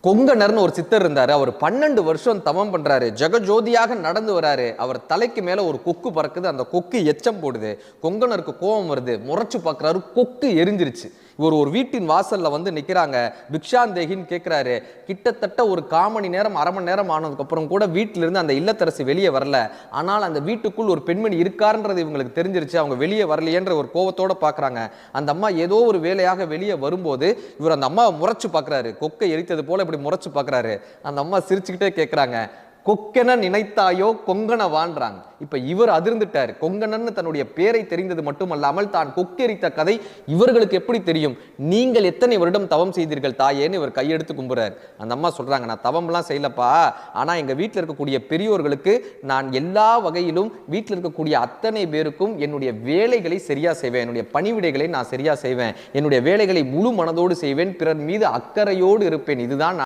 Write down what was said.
கொங்கணர்னு ஒரு சித்தர் இருந்தாரு. அவர் 12 வருஷம் தவம் பண்றாரு. ஜெகஜோதியாக நடந்து வராரு. அவர் தலைக்கு மேல ஒரு கொக்கு பறக்குது. அந்த கொக்கு எச்சம் போடுது. கொங்கணருக்கு கோபம் வருது. முறைச்சு பார்க்கறாரு. கொக்கு எரிஞ்சிருச்சு. இவர் ஒரு வீட்டின் வாசல்ல வந்து நிக்கிறாங்க. பிக்ஷாந்தேகின்னு கேட்கிறாரு. கிட்டத்தட்ட ஒரு 1/4 மணி நேரம், அரை மணி நேரம் ஆனதுக்கு அப்புறம் கூட வீட்டில இருந்து அந்த இல்லத்தரசி வெளியே வரல. ஆனால் அந்த வீட்டுக்குள் ஒரு பெண்மணி இருக்காருன்றது இவங்களுக்கு தெரிஞ்சிருச்சு. அவங்க வெளியே வரலையேன்ற ஒரு கோவத்தோட பாக்குறாங்க. அந்த அம்மா ஏதோ ஒரு வேலையாக வெளியே வரும்போது இவர் அந்த அம்மாவை முறைச்சு பார்க்கறாரு. கொக்கை எரித்தது போல இப்படி முறைச்சு பார்க்கறாரு. அந்த அம்மா சிரிச்சுக்கிட்டே கேட்கறாங்க, கொக்கென நினைத்தாயோ கொங்கணவான்றாங்க. இப்ப இவர் அதிர்ந்துட்டார். கொங்கணன்னு தன்னுடைய பேரை தெரிந்தது மட்டுமல்லாமல் தான் கொக்கெரித்த கதை இவர்களுக்கு எப்படி தெரியும்? நீங்கள் எத்தனை வருடம் தவம் செய்தீர்கள் தாயேன்னு இவர் கையெடுத்து கும்புறார். அந்த அம்மா சொல்றாங்க, நான் தவம்லாம் செய்யலப்பா, ஆனா எங்க வீட்டில் இருக்கக்கூடிய பெரியோர்களுக்கு நான் எல்லா வகையிலும் வீட்டில் இருக்கக்கூடிய அத்தனை பேருக்கும் என்னுடைய வேலைகளை சரியா செய்வேன், என்னுடைய பணிவிடைகளை நான் சரியா செய்வேன், என்னுடைய வேலைகளை முழு மனதோடு செய்வேன், பிறர் மீது அக்கறையோடு இருப்பேன். இதுதான்